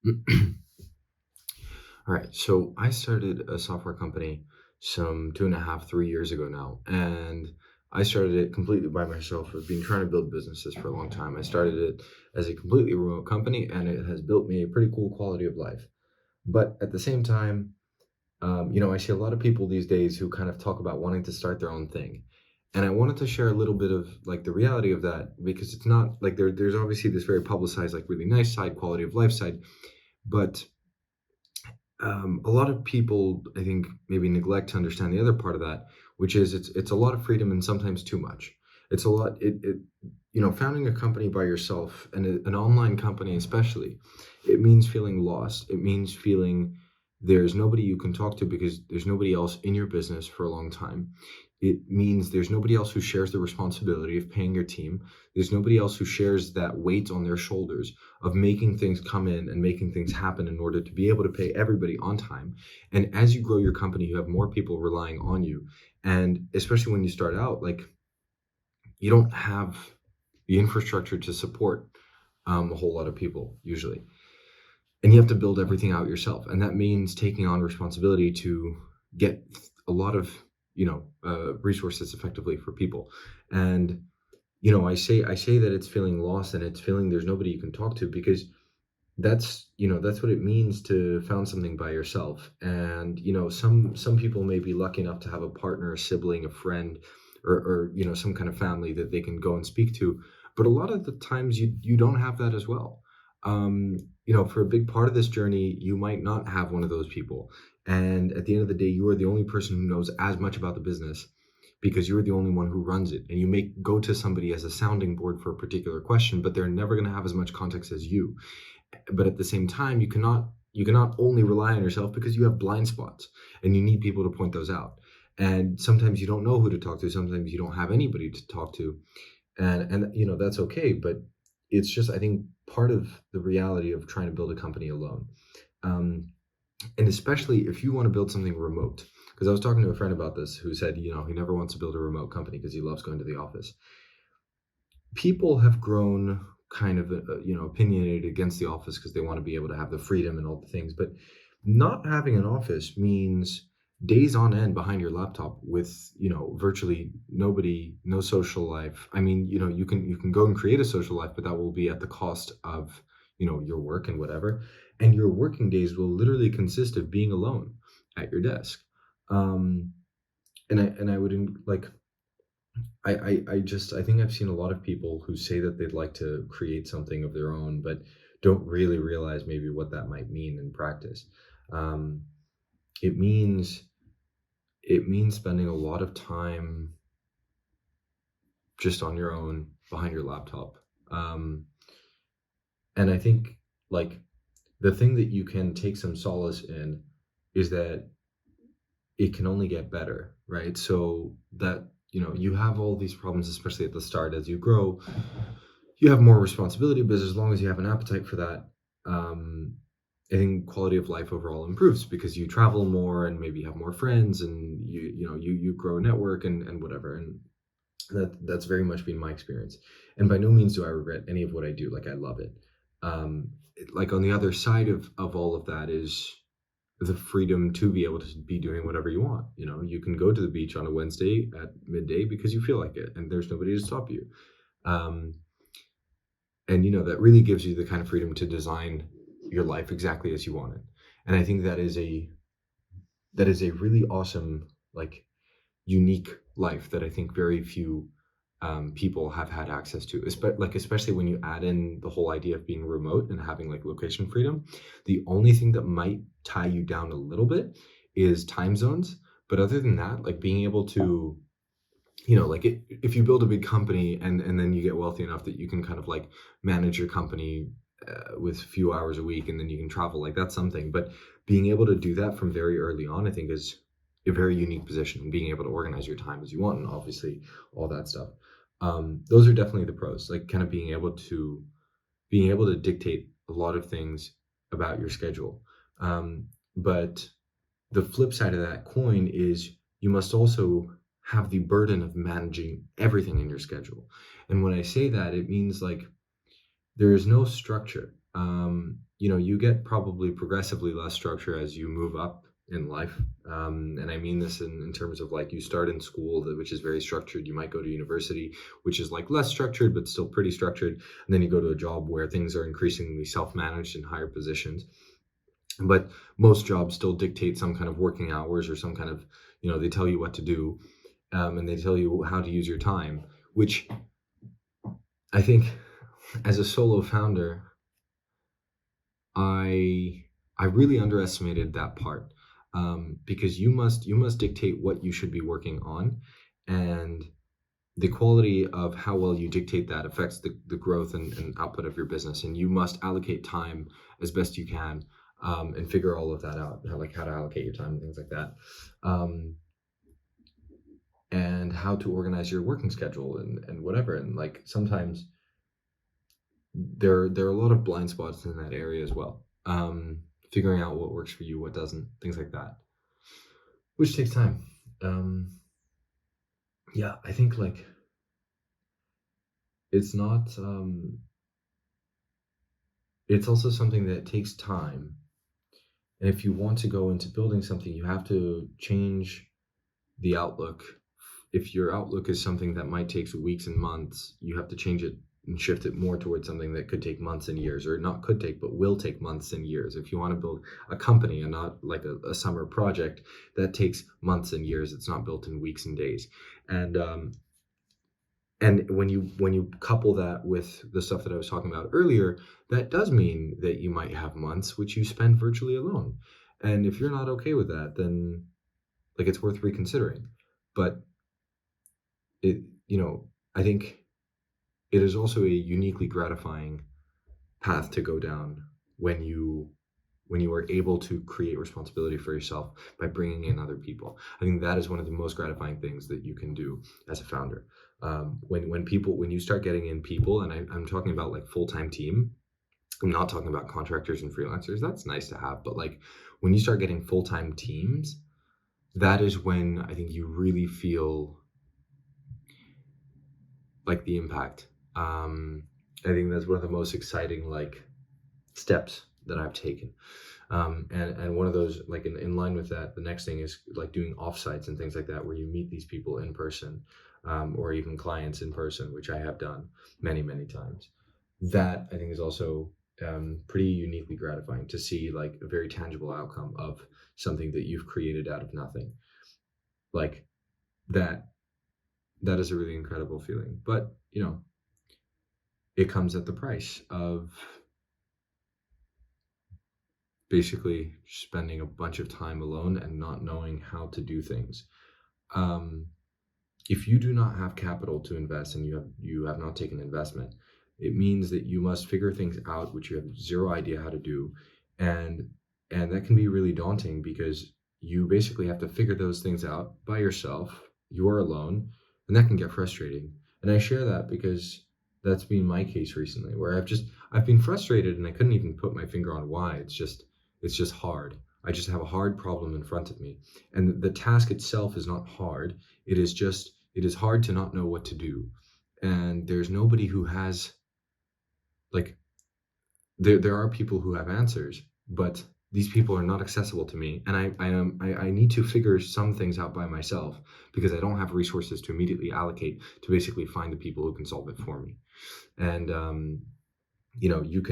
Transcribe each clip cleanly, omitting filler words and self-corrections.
All right. So I started a software company some 2.5, 3 years ago now. And I started it completely by myself. I've been trying to build businesses for a long time. I started it as a completely remote company, and it has built me a pretty cool quality of life. But at the same time, I see a lot of people these days who kind of talk about wanting to start their own thing. And I wanted to share a little bit of like the reality of that because it's not like there's obviously this very publicized, like really nice side, quality of life side, but a lot of people, I think, maybe neglect to understand the other part of that, which is it's a lot of freedom and sometimes too much. It's a lot. Founding a company by yourself and an online company especially, it means feeling lost. It means feeling there's nobody you can talk to because there's nobody else in your business for a long time. It means there's nobody else who shares the responsibility of paying your team. There's nobody else who shares that weight on their shoulders of making things come in and making things happen in order to be able to pay everybody on time. And as you grow your company, you have more people relying on you. And especially when you start out, like you don't have the infrastructure to support a whole lot of people usually. And you have to build everything out yourself. And that means taking on responsibility to get a lot of, resources effectively for people. And I say that it's feeling lost and it's feeling there's nobody you can talk to because that's what it means to found something by yourself. And some people may be lucky enough to have a partner, a sibling, a friend, or some kind of family that they can go and speak to. But a lot of the times you don't have that as well. For a big part of this journey you might not have one of those people, and at the end of the day you are the only person who knows as much about the business because you're the only one who runs it, and you may go to somebody as a sounding board for a particular question, but they're never going to have as much context as you. But at the same time you cannot only rely on yourself because you have blind spots and you need people to point those out. And sometimes you don't know who to talk to, sometimes you don't have anybody to talk to, and that's okay. But it's just, I think, part of the reality of trying to build a company alone. um, and especially if you want to build something remote, because I was talking to a friend about this who said he never wants to build a remote company because he loves going to the office. People have grown kind of opinionated against the office because they want to be able to have the freedom and all the things, but not having an office means days on end behind your laptop with virtually nobody, no social life. I mean, you can go and create a social life, but that will be at the cost of your work and whatever. And your working days will literally consist of being alone at your desk. um and I would like I think I've seen a lot of people who say that they'd like to create something of their own, but don't really realize maybe what that might mean in practice. Um, it means it means spending a lot of time just on your own behind your laptop. Um, and I think like the thing that you can take some solace in is that it can only get better, right? So that you have all these problems, especially at the start. As you grow, you have more responsibility, but as long as you have an appetite for that, um, I think quality of life overall improves because you travel more and maybe you have more friends, and you grow a network and whatever. And that's very much been my experience. And by no means do I regret any of what I do. Like, I love it. Like, on the other side of all of that is the freedom to be able to be doing whatever you want. You can go to the beach on a Wednesday at midday because you feel like it, and there's nobody to stop you. Um, and that really gives you the kind of freedom to design your life exactly as you want it. And I think that is a really awesome, like, unique life that I think very few people have had access to. Especially when you add in the whole idea of being remote and having like location freedom. The only thing that might tie you down a little bit is time zones. But other than that, like being able to, like, if you build a big company and then you get wealthy enough that you can kind of like manage your company with a few hours a week, and then you can travel, like, that's something. But being able to do that from very early on, I think, is a very unique position, and being able to organize your time as you want, and obviously all that stuff. Those are definitely the pros, like kind of being able to dictate a lot of things about your schedule. But the flip side of that coin is you must also have the burden of managing everything in your schedule. And when I say that, it means like there is no structure. you get probably progressively less structure as you move up in life. And I mean this in terms of like you start in school, which is very structured. You might go to university, which is like less structured, but still pretty structured. And then you go to a job where things are increasingly self managed in higher positions. But most jobs still dictate some kind of working hours or some kind of, they tell you what to do, and they tell you how to use your time, which I think as a solo founder, I I really underestimated that part, because you must dictate what you should be working on, and the quality of how well you dictate that affects the growth and output of your business, and you must allocate time as best you can, and figure all of that out, how to allocate your time and things like that, um, and how to organize your working schedule and whatever. And like sometimes there are a lot of blind spots in that area as well. Figuring out what works for you, what doesn't, things like that, which takes time. Um, yeah, I think like it's not. It's also something that takes time, and if you want to go into building something, you have to change the outlook. If your outlook is something that might take weeks and months, you have to change it and shift it more towards something that could take months and years, or not could take, but will take months and years. If you want to build a company and not like a summer project that takes months and years, it's not built in weeks and days. And when you couple that with the stuff that I was talking about earlier, that does mean that you might have months which you spend virtually alone. And if you're not okay with that, then like it's worth reconsidering. But it, I think it is also a uniquely gratifying path to go down when you are able to create responsibility for yourself by bringing in other people. I think that is one of the most gratifying things that you can do as a founder. When you start getting in people, and I'm talking about like full-time team. I'm not talking about contractors and freelancers. That's nice to have, but like when you start getting full-time teams, that is when I think you really feel like the impact. I think that's one of the most exciting like steps that I've taken. And one of those, like in line with that, the next thing is like doing offsites and things like that, where you meet these people in person, or even clients in person, which I have done many, many times. That I think is also pretty uniquely gratifying to see like a very tangible outcome of something that you've created out of nothing. Like that, that is a really incredible feeling. But it comes at the price of basically spending a bunch of time alone and not knowing how to do things. Um, if you do not have capital to invest and you have not taken investment, it means that you must figure things out which you have zero idea how to do, and and that can be really daunting because you basically have to figure those things out by yourself. You are alone, and that can get frustrating. And I share that because that's been my case recently, where I've been frustrated and I couldn't even put my finger on why. It's just hard. I just have a hard problem in front of me, and the task itself is not hard. It is hard to not know what to do, and there's nobody who has like there are people who have answers, but these people are not accessible to me, and I need to figure some things out by myself because I don't have resources to immediately allocate to basically find the people who can solve it for me. And you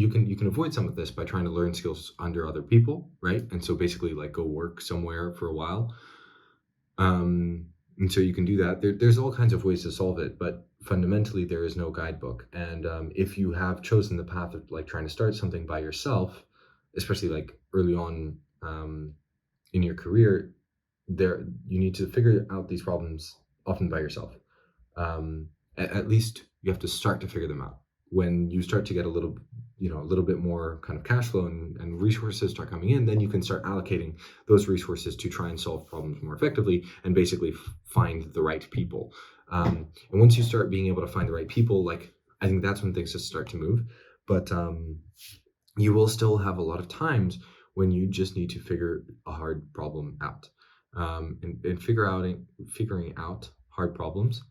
can you can avoid some of this by trying to learn skills under other people, right? And so basically like go work somewhere for a while, and so you can do that. There's all kinds of ways to solve it, but fundamentally there is no guidebook. And if you have chosen the path of like trying to start something by yourself, especially like early on, in your career, there you need to figure out these problems often by yourself. At least you have to start to figure them out. When you start to get a little bit more kind of cash flow and resources start coming in, then you can start allocating those resources to try and solve problems more effectively and basically find the right people. And once you start being able to find the right people, like I think that's when things just start to move. But you will still have a lot of times when you just need to figure a hard problem out, and figuring out hard problems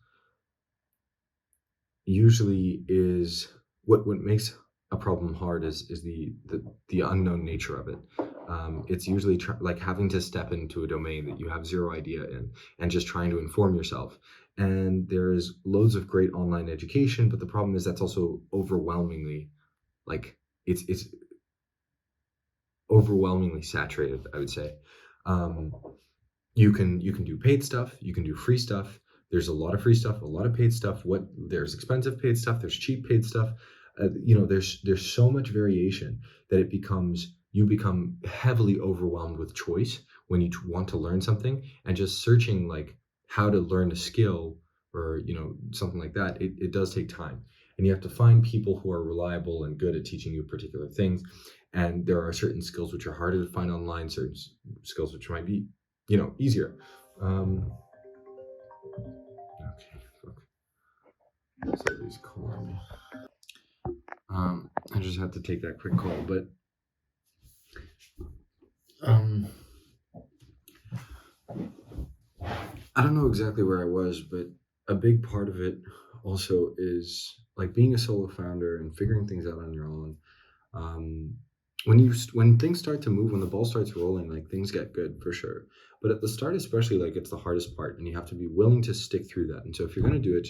usually is what makes a problem hard is the unknown nature of it. It's usually like having to step into a domain that you have zero idea in, and just trying to inform yourself. And there's loads of great online education, but the problem is that's also overwhelmingly, like, it's overwhelmingly saturated, I would say. Um, you can do paid stuff, you can do free stuff. There's a lot of free stuff, a lot of paid stuff. There's expensive paid stuff, there's cheap paid stuff. There's so much variation that you become heavily overwhelmed with choice when you want to learn something, and just searching like how to learn a skill, or something like that. It does take time, and you have to find people who are reliable and good at teaching you particular things. And there are certain skills which are harder to find online, certain skills which might be easier. Okay, fuck. Somebody's calling me. I just had to take that quick call, but um, I don't know exactly where I was, but a big part of it also is like being a solo founder and figuring things out on your own. um, when things start to move, when the ball starts rolling, like things get good for sure. But at the start, especially, like it's the hardest part, and you have to be willing to stick through that. And so if you're going to do it,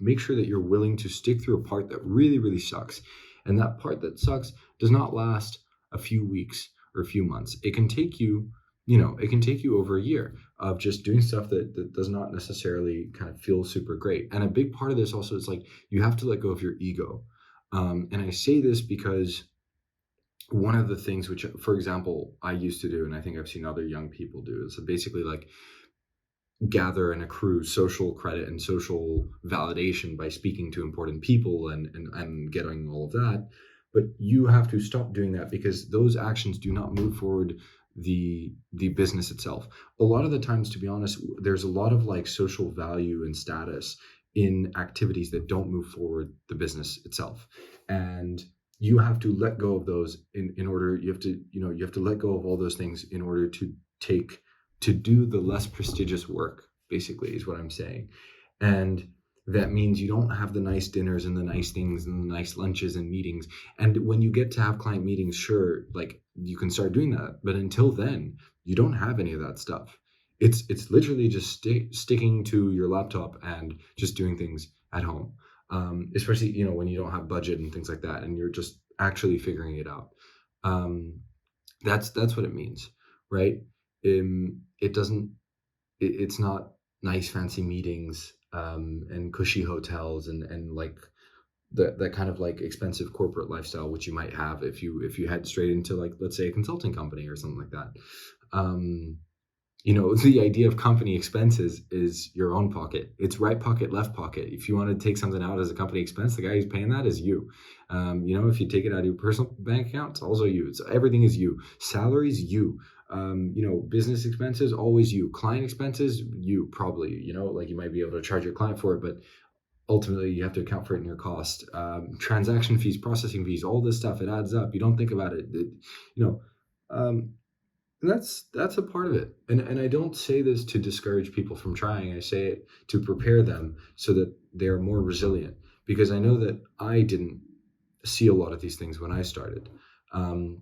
make sure that you're willing to stick through a part that really really sucks. And that part that sucks does not last a few weeks or a few months. It can take you over a year of just doing stuff that does not necessarily kind of feel super great. And a big part of this also is like you have to let go of your ego. And I say this because one of the things which, for example, I used to do, and I think I've seen other young people do, is basically like gather and accrue social credit and social validation by speaking to important people, and getting all of that. But you have to stop doing that, because those actions do not move forward the business itself. A lot of the times, to be honest, there's a lot of like social value and status in activities that don't move forward the business itself. And you have to let go of those in order. You have to let go of all those things in order to do the less prestigious work, basically, is what I'm saying. And that means you don't have the nice dinners and the nice things and the nice lunches and meetings. And when you get to have client meetings, sure, like you can start doing that. But until then, you don't have any of that stuff. It's literally just sticking to your laptop and just doing things at home. Especially when you don't have budget and things like that, and you're just actually figuring it out. Um, that's what it means, right? It doesn't. It's not nice fancy meetings, and cushy hotels, and like that kind of like expensive corporate lifestyle which you might have if you head straight into, like, let's say, a consulting company or something like that. Um, the idea of company expenses is your own pocket. It's right pocket, left pocket. If you want to take something out as a company expense, the guy who's paying that is you. If you take it out of your personal bank account, it's also you. So everything is you. Salaries, you. Business expenses, always you. Client expenses, you, probably. Like, you might be able to charge your client for it, but ultimately you have to account for it in your cost. Transaction fees, processing fees, all this stuff, it adds up. You don't think about it. You know. Um, and that's a part of it. And I don't say this to discourage people from trying. I say it to prepare them so that they're more resilient, because I know that I didn't see a lot of these things when I started. Um,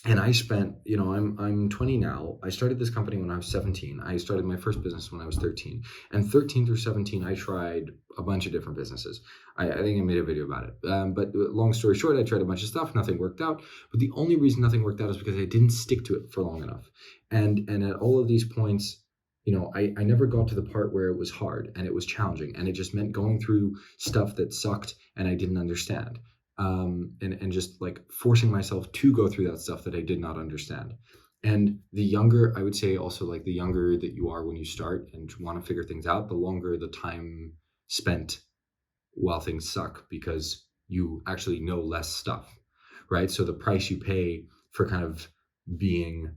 and I spent, I'm 20 now. I started this company when I was 17. I started my first business when I was 13. And 13 through 17, I tried a bunch of different businesses. I think I made a video about it. But long story short, I tried a bunch of stuff. Nothing worked out. But the only reason nothing worked out is because I didn't stick to it for long enough. And at all of these points, I never got to the part where it was hard and it was challenging. And it just meant going through stuff that sucked and I didn't understand. And just like forcing myself to go through that stuff that I did not understand. And the younger, I would say also, like, the younger that you are when you start and want to figure things out, the longer the time spent while things suck, because you actually know less stuff, right? So the price you pay for kind of being,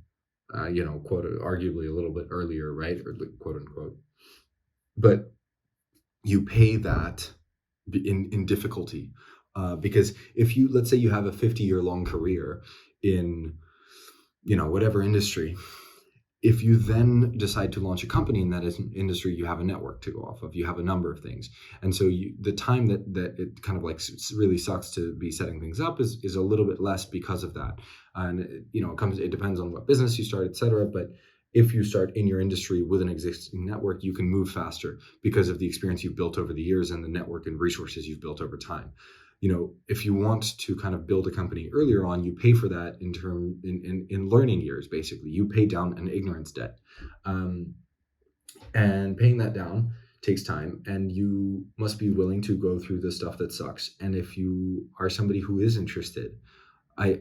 quote, arguably a little bit earlier, right? Or quote unquote, but you pay that in difficulty. Because if let's say you have a 50-year long career in, whatever industry, if you then decide to launch a company in that industry, you have a network to go off of. You have a number of things, and so the time that it kind of like really sucks to be setting things up is a little bit less because of that. And it depends on what business you start, etc. But if you start in your industry with an existing network, you can move faster because of the experience you've built over the years and the network and resources you've built over time. If you want to kind of build a company earlier on, you pay for that in learning years. Basically, you pay down an ignorance debt, and paying that down takes time, and you must be willing to go through the stuff that sucks. And if you are somebody who is interested, I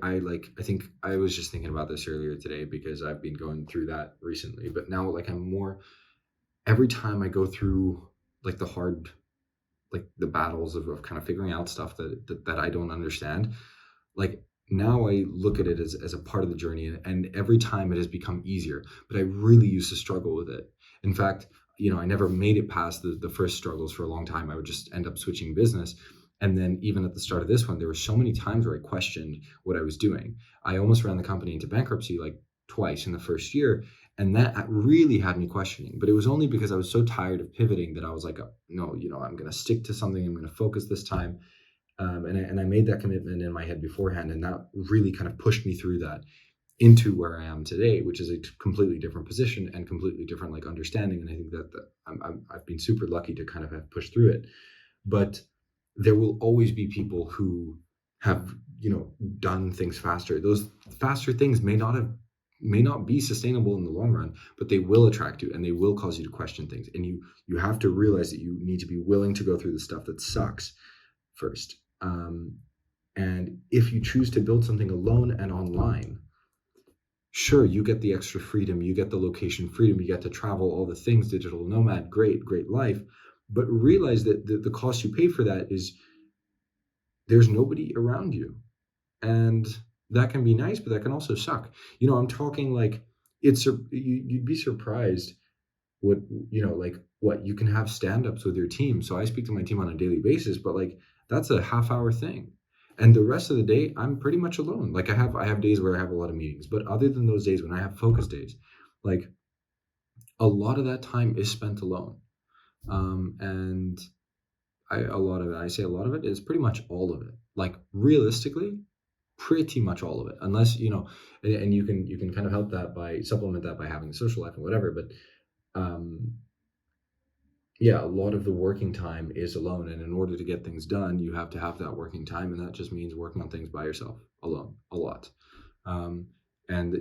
think I was just thinking about this earlier today because I've been going through that recently. But now, like, I'm more, every time I go through like the hard, like the battles of kind of figuring out stuff that I don't understand, like, now I look at it as a part of the journey, and every time it has become easier. But I really used to struggle with it. In fact, I never made it past the first struggles for a long time. I would just end up switching business. And then even at the start of this one, there were so many times where I questioned what I was doing. I almost ran the company into bankruptcy like twice in the first year. And that really had me questioning. But it was only because I was so tired of pivoting that I was like, no, I'm going to stick to something. I'm going to focus this time. And I made that commitment in my head beforehand, and that really kind of pushed me through that into where I am today, which is a completely different position and completely different like understanding. And I think that I've been super lucky to kind of have pushed through it. But there will always be people who have done things faster. Those faster things may not be sustainable in the long run, but they will attract you and they will cause you to question things. And you have to realize that you need to be willing to go through the stuff that sucks first. And if you choose to build something alone and online, sure, you get the extra freedom, you get the location freedom, you get to travel, all the things, digital nomad, great life. But realize that the cost you pay for that is there's nobody around you. And that can be nice, but that can also suck. I'm talking like you'd be surprised what you can have stand-ups with your team. So I speak to my team on a daily basis, but like that's a half-hour thing, and the rest of the day I'm pretty much alone. Like I have days where I have a lot of meetings, but other than those days when I have focus days, like a lot of that time is spent alone. And a lot of it, I say a lot of it is pretty much all of it. Like realistically, pretty much all of it, unless and you can kind of help that by supplement that by having a social life and whatever. But yeah, a lot of the working time is alone, and in order to get things done, you have to have that working time, and that just means working on things by yourself, alone, a lot. Um, and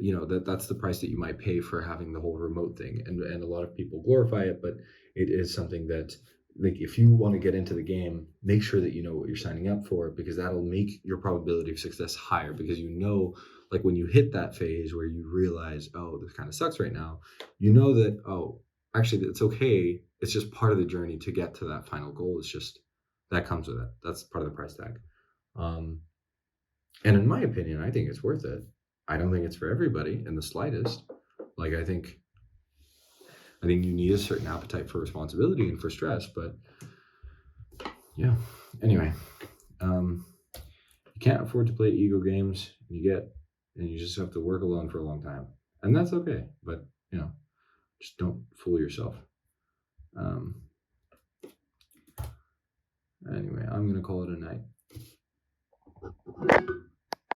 that's the price that you might pay for having the whole remote thing, and a lot of people glorify it, but it is something that, like, if you want to get into the game, make sure that you know what you're signing up for, because that'll make your probability of success higher. Because like when you hit that phase where you realize, oh, this kind of sucks right now, that, oh, actually it's okay. It's just part of the journey to get to that final goal. It's just that comes with it. That's part of the price tag. And in my opinion, I think it's worth it. I don't think it's for everybody in the slightest. Like I think you need a certain appetite for responsibility and for stress, but yeah. Anyway, you can't afford to play ego games. And you just have to work alone for a long time, and that's okay. But just don't fool yourself. Anyway, I'm gonna call it a night.